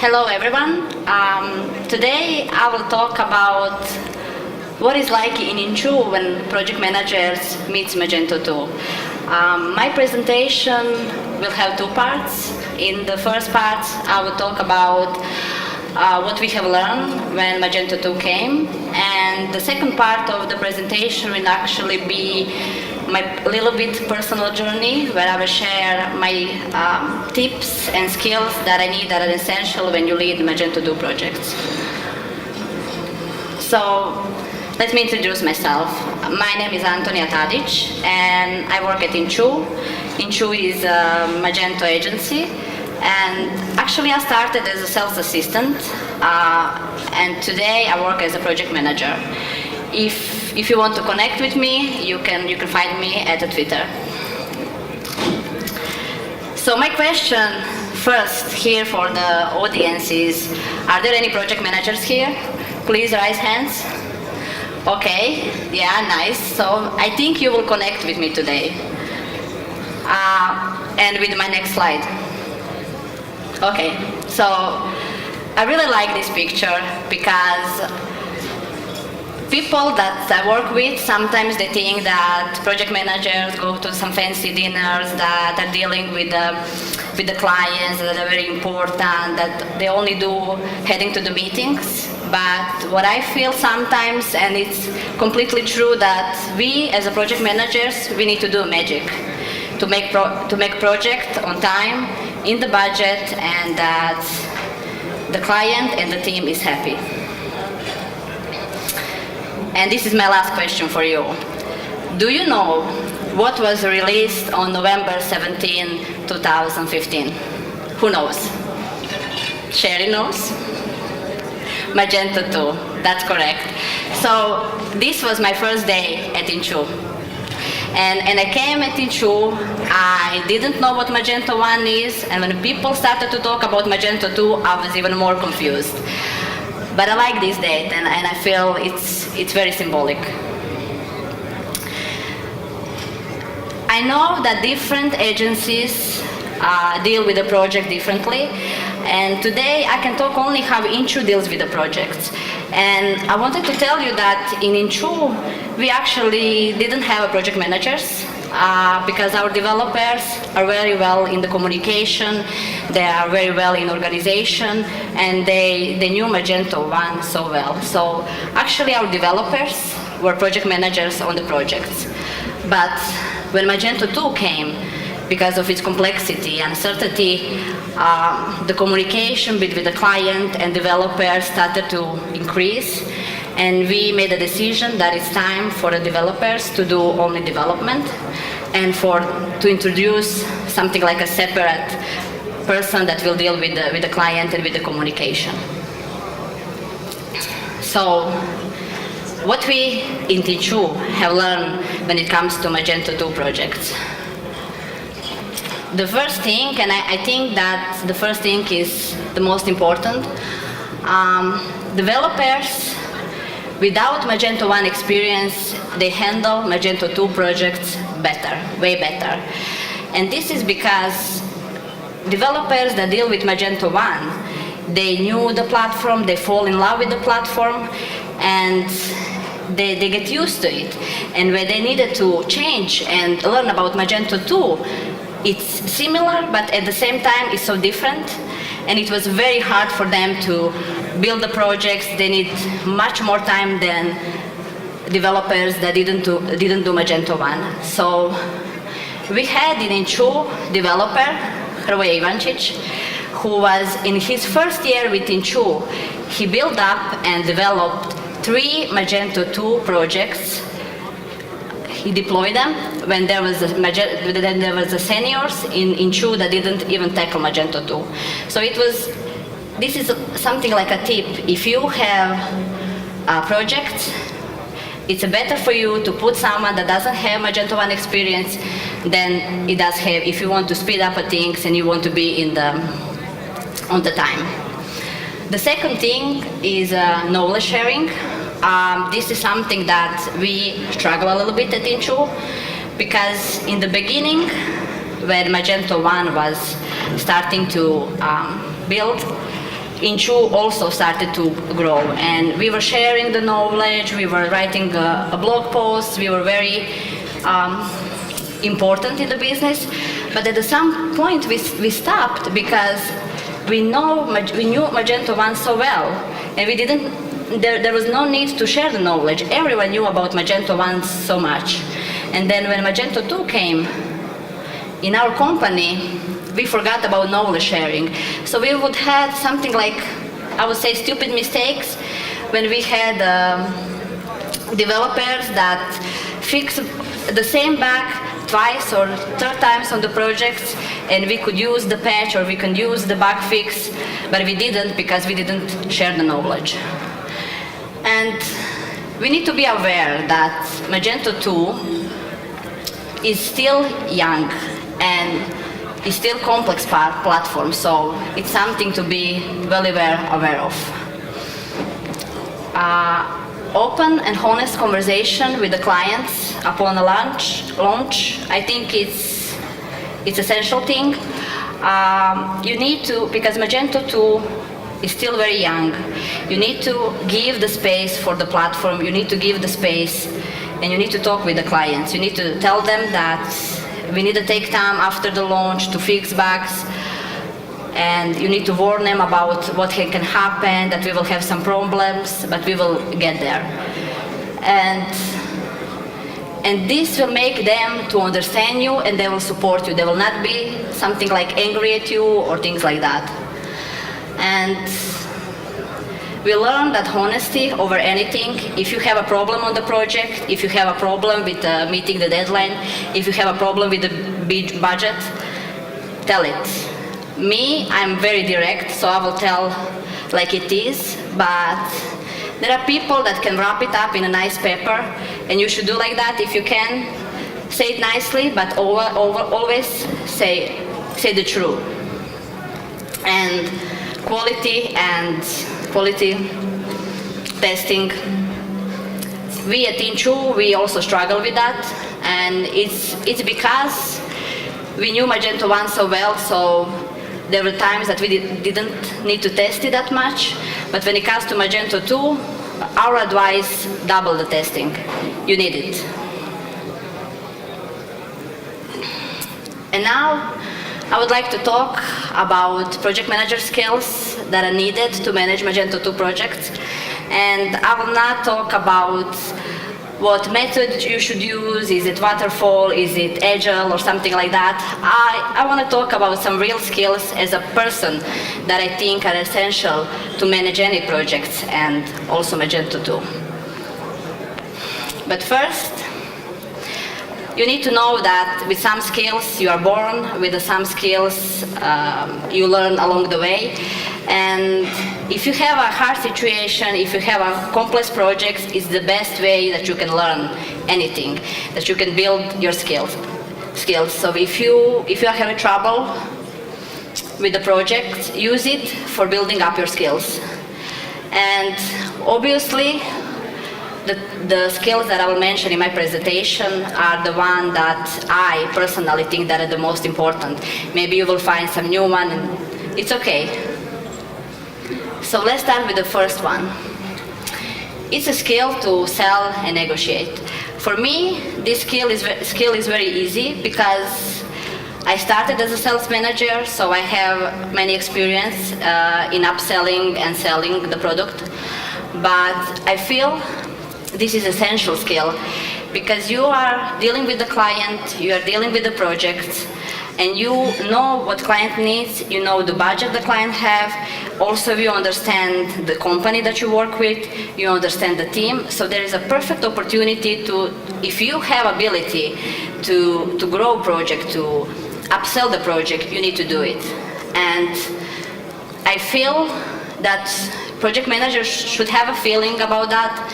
Hello everyone. Today I will talk about what it's like in Inchoo when project managers meet Magento 2. My presentation will have two parts. In the first part I will talk about what we have learned when Magento 2 came, and the second part of the presentation will actually be my little bit personal journey, where I will share my tips and skills that I need that are essential when you lead Magento 2 projects. So let me introduce myself. My name is Antonija Tadic and I work at Inchoo. Inchoo is a Magento agency, and actually I started as a sales assistant and today I work as a project manager. If you want to connect with me, you can find me at Twitter. So my question first here for the audience is, are there any project managers here? Please raise hands. Okay, yeah, nice. So I think you will connect with me today. And with my next slide. Okay, so I really like this picture because people that I work with, sometimes they think that project managers go to some fancy dinners that are dealing with the clients that are very important, that they only do heading to the meetings. But what I feel sometimes, and it's completely true, that we as a project managers, we need to do magic to make project on time, in the budget, and that the client and the team is happy. And this is my last question for you. Do you know what was released on November 17, 2015? Who knows? Sherry knows? Magento 2, that's correct. So this was my first day at Inchoo. And I came at Inchoo, I didn't know what Magento 1 is, and when people started to talk about Magento 2, I was even more confused. But I like this date, and I feel it's very symbolic. I know that different agencies deal with the project differently, and today I can talk only how Inchoo deals with the projects. And I wanted to tell you that in Inchoo, we actually didn't have project managers because our developers are very well in the communication, they are very well in organization, and they knew Magento 1 so well. So actually our developers were project managers on the projects. But when Magento 2 came, because of its complexity and uncertainty, the communication between the client and developers started to increase, and we made a decision that it's time for the developers to do only development and to introduce something like a separate person that will deal with the client and with the communication. So what we in Inchoo have learned when it comes to Magento 2 projects. The first thing, and I think that the first thing is the most important, developers without Magento 1 experience, they handle Magento 2 projects better, way better. And this is because developers that deal with Magento 1, they knew the platform, they fall in love with the platform, and they get used to it. And when they needed to change and learn about Magento 2, it's similar, but at the same time it's so different, and it was very hard for them to build the projects. They need much more time than developers that didn't do Magento 1. So we had in Inchoo developer, Hrvoje Ivančić, who was in his first year with Inchoo. He built up and developed 3 Magento 2 projects. He deployed them when there was the seniors in Inchoo that didn't even tackle Magento 2. So this is something like a tip. If you have a project, it's better for you to put someone that doesn't have Magento 1 experience than it does have if you want to speed up things and you want to be on the time. The second thing is knowledge sharing. This is something that we struggle a little bit at Inchoo, because in the beginning, when Magento 1 was starting to build, Inchoo also started to grow, and we were sharing the knowledge, we were writing a blog post, we were very important in the business, but at some point we stopped because we knew Magento 1 so well, and we didn't. There was no need to share the knowledge. Everyone knew about Magento 1 so much, and then when Magento 2 came in our company, we forgot about knowledge sharing. So we would have something like, I would say, stupid mistakes when we had developers that fix the same bug twice or third times on the projects, and we could use the patch or we could use the bug fix, but we didn't because we didn't share the knowledge. And we need to be aware that Magento 2 is still young and is still complex platform, so it's something to be well aware of. Open and honest conversation with the clients upon a launch, I think it's essential thing. You need to, because Magento 2 is still very young, you need to give the space for the platform, you need to give the space, and you need to talk with the clients. You need to tell them that we need to take time after the launch to fix bugs, and you need to warn them about what can happen, that we will have some problems, but we will get there. And this will make them to understand you, and they will support you. They will not be something like angry at you or things like that. And we learned that honesty over anything. If you have a problem on the project, if you have a problem with meeting the deadline, if you have a problem with the big budget, tell it. Me, I'm very direct, so I will tell like it is, but there are people that can wrap it up in a nice paper, and you should do like that if you can. Say it nicely, but always say the truth. And quality testing. We at Inchoo, we also struggle with that, and it's because we knew Magento 1 so well, so there were times that we didn't need to test it that much, but when it comes to Magento 2, our advice, double the testing. You need it. And now, I would like to talk about project manager skills that are needed to manage Magento 2 projects. And I will not talk about what method you should use, is it waterfall, is it agile or something like that. I want to talk about some real skills as a person that I think are essential to manage any projects and also Magento 2. But first, you need to know that with some skills you are born, with some skills you learn along the way. And if you have a hard situation, if you have a complex project, it's the best way that you can learn anything, that you can build your skills. So if you are having trouble with the project, use it for building up your skills. And obviously, the skills that I will mention in my presentation are the ones that I personally think that are the most important. Maybe you will find some new one, and it's okay. So let's start with the first one. It's a skill to sell and negotiate. For me, this skill is very easy because I started as a sales manager, so I have many experience in upselling and selling the product. But I feel this is essential skill because you are dealing with the client, you are dealing with the project, and you know what client needs, you know the budget the client have, also you understand the company that you work with, you understand the team, so there is a perfect opportunity to, if you have ability to grow project, to upsell the project, you need to do it. And I feel that project managers should have a feeling about that.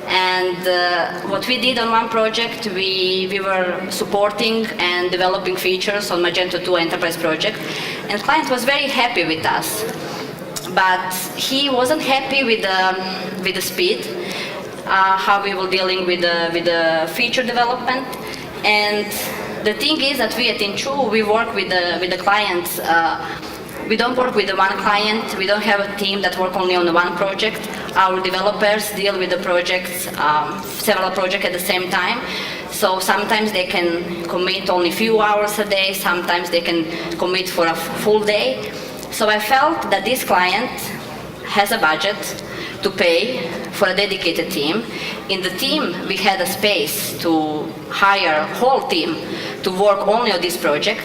And what we did on one project, we were supporting and developing features on Magento 2 Enterprise project, and the client was very happy with us. But he wasn't happy with the speed, how we were dealing with the feature development. And the thing is that we at Inchoo, we work with the clients We don't work with one client. We don't have a team that work only on one project. Our developers deal with the projects, several projects at the same time. So sometimes they can commit only a few hours a day. Sometimes they can commit for a full day. So I felt that this client has a budget to pay for a dedicated team. In the team, we had a space to hire a whole team to work only on this project.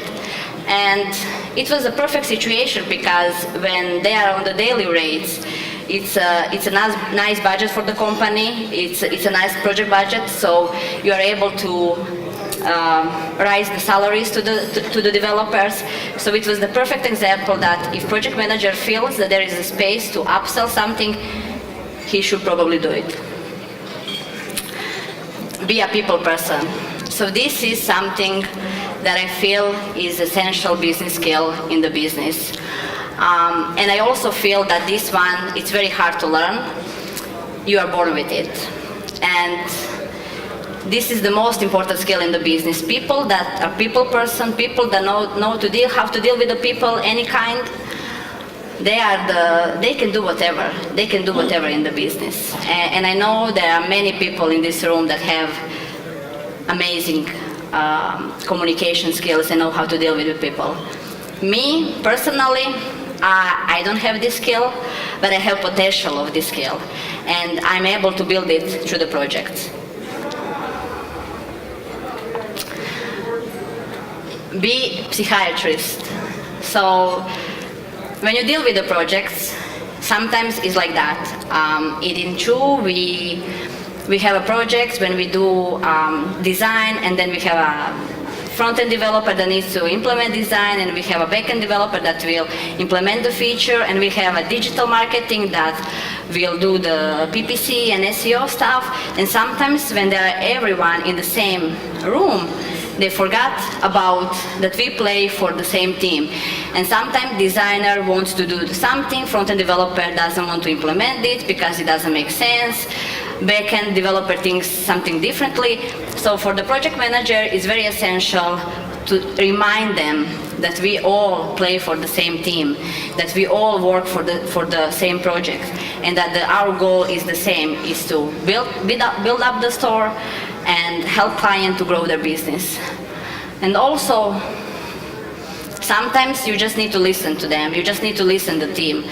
And it was a perfect situation because when they are on the daily rates, it's a nice budget for the company, it's a nice project budget, so you are able to raise the salaries to the developers. So it was the perfect example that if project manager feels that there is a space to upsell something, he should probably do it. Be a people person. So this is something that I feel is essential business skill in the business. And I also feel that this one, it's very hard to learn. You are born with it. And this is the most important skill in the business. People that are people person, people that know how to deal with the people, any kind, they can do whatever. They can do whatever in the business. And I know there are many people in this room that have amazing communication skills and know how to deal with people. Me, personally, I don't have this skill, but I have potential of this skill. And I'm able to build it through the projects. Be psychiatrist. So when you deal with the projects, sometimes it's like that. In Inchoo, we have a project when we do design, and then we have a front-end developer that needs to implement design, and we have a back-end developer that will implement the feature, and we have a digital marketing that will do the PPC and SEO stuff. And sometimes when there are everyone in the same room, they forgot about that we play for the same team. And sometimes designer wants to do something, front-end developer doesn't want to implement it because it doesn't make sense. Back-end developer thinks something differently. So for the project manager, it's very essential to remind them that we all play for the same team, that we all work for the same project, and that our goal is the same, is to build up the store and help clients to grow their business. And also, sometimes you just need to listen to them. You just need to listen to the team.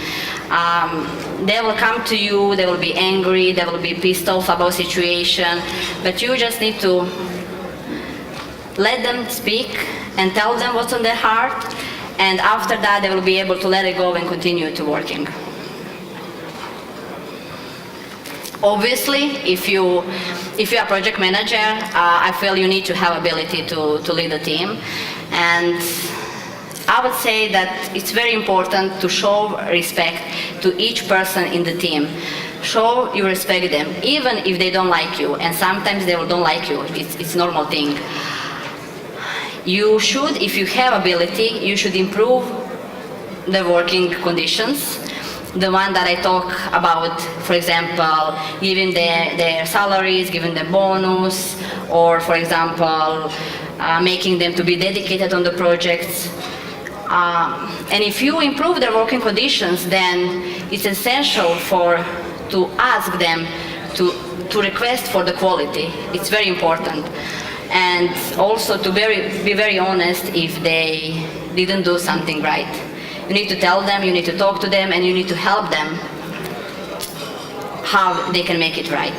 They will come to you, they will be angry, they will be pissed off about situation, but you just need to let them speak and tell them what's on their heart, and after that they will be able to let it go and continue to working. Obviously, if you are a project manager, I feel you need to have ability to lead a team, and I would say that it's very important to show respect to each person in the team. Show you respect them, even if they don't like you, and sometimes they don't like you. It's a normal thing. You should, if you have ability, you should improve the working conditions. The one that I talk about, for example, giving their salaries, giving them bonus, or for example, making them to be dedicated on the projects. And if you improve their working conditions, then it's essential to ask them to request for the quality. It's very important. And also to be very honest if they didn't do something right. You need to tell them, you need to talk to them, and you need to help them how they can make it right.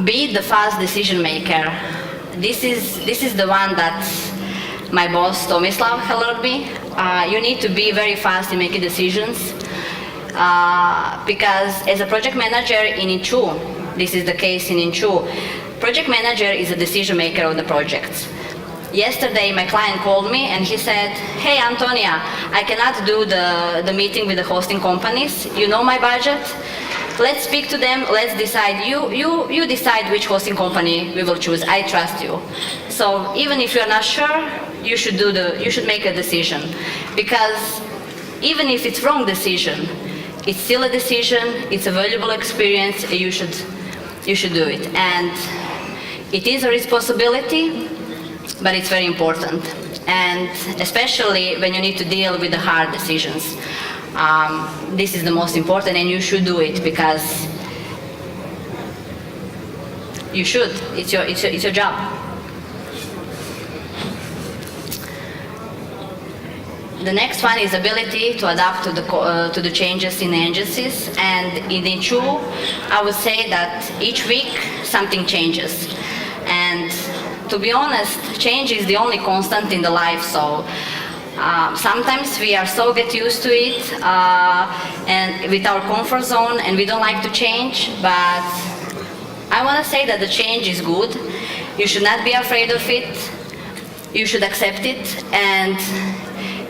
Be the fast decision maker. This is the one that my boss Tomislav helped me. You need to be very fast in making decisions because as a project manager in Inchoo, this is the case in Inchoo, project manager is a decision maker of the projects. Yesterday my client called me and he said, "Hey Antonija, I cannot do the meeting with the hosting companies. You know my budget. Let's speak to them, let's decide. You decide which hosting company we will choose. I trust you." So even if you're not sure, you should make a decision. Because even if it's wrong decision, it's still a decision, it's a valuable experience, you should do it. And it is a responsibility, but it's very important. And especially when you need to deal with the hard decisions. This is the most important, and you should do it because you should. It's your job. The next one is ability to adapt to the changes in the agencies. And in Inchoo, I would say that each week something changes. And to be honest, change is the only constant in the life. So sometimes we are so get used to it and with our comfort zone, and we don't like to change. But I want to say that the change is good. You should not be afraid of it. You should accept it, and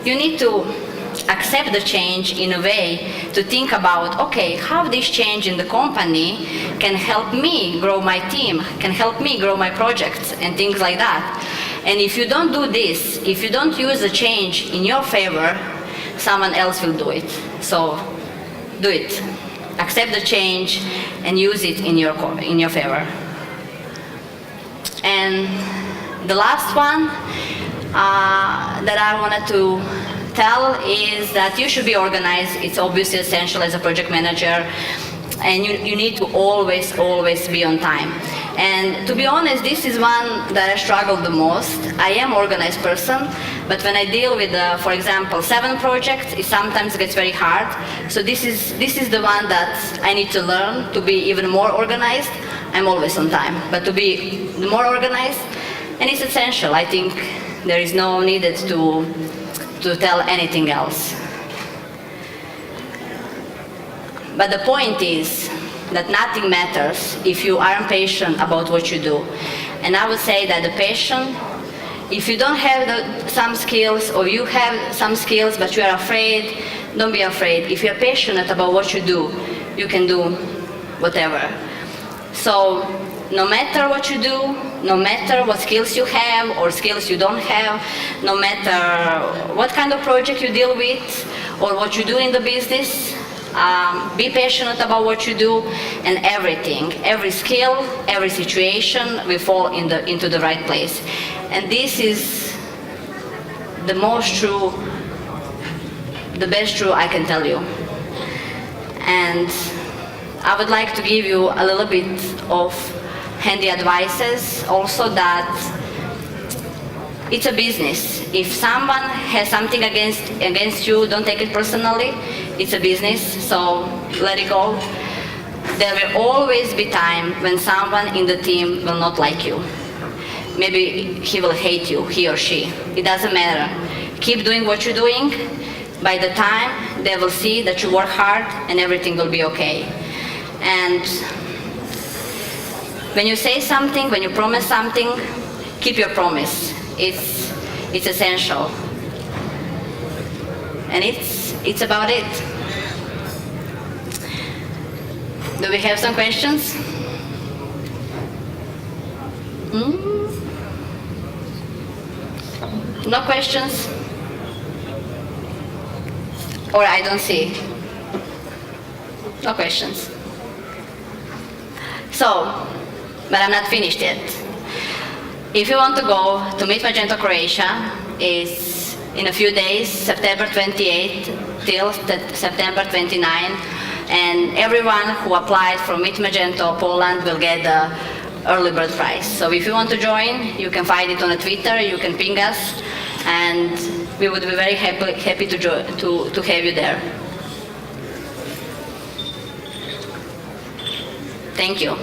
you need to accept the change in a way to think about, okay, how this change in the company can help me grow my team, can help me grow my projects, and things like that. And if you don't do this, if you don't use the change in your favor, someone else will do it. So do it. Accept the change and use it in your favor. And the last one that I wanted to tell is that you should be organized. It's obviously essential as a project manager, and you need to always be on time. And to be honest, this is one that I struggle the most. I am an organized person, but when I deal with, for example, 7 projects, it sometimes gets very hard. So this is the one that I need to learn to be even more organized. I'm always on time, but to be more organized, and it's essential. I think there is no need to tell anything else. But the point is that nothing matters if you aren't patient about what you do. And I would say that the passion, if you don't have some skills, or you have some skills but you are afraid, don't be afraid. If you're passionate about what you do, you can do whatever. So no matter what you do, no matter what skills you have or skills you don't have, no matter what kind of project you deal with or what you do in the business, be passionate about what you do, and everything, every skill, every situation will fall into the right place. And this is the most true, the best true I can tell you. And I would like to give you a little bit of handy advices also, that it's a business. If someone has something against you, don't take it personally. It's a business, so let it go. There will always be time when someone in the team will not like you. Maybe he will hate you, he or she. It doesn't matter. Keep doing what you're doing. By the time, they will see that you work hard and everything will be okay. And when you say something, when you promise something, keep your promise. It's essential. And it's about it. Do we have some questions? No questions? Or I don't see. No questions. So, but I'm not finished yet. If you want to go to meet Magento Croatia, it's in a few days, September 28 till September 29, and everyone who applied for Meet Magento Poland will get the early bird prize. So if you want to join, you can find it on Twitter, you can ping us, and we would be very happy to have you there. Thank you.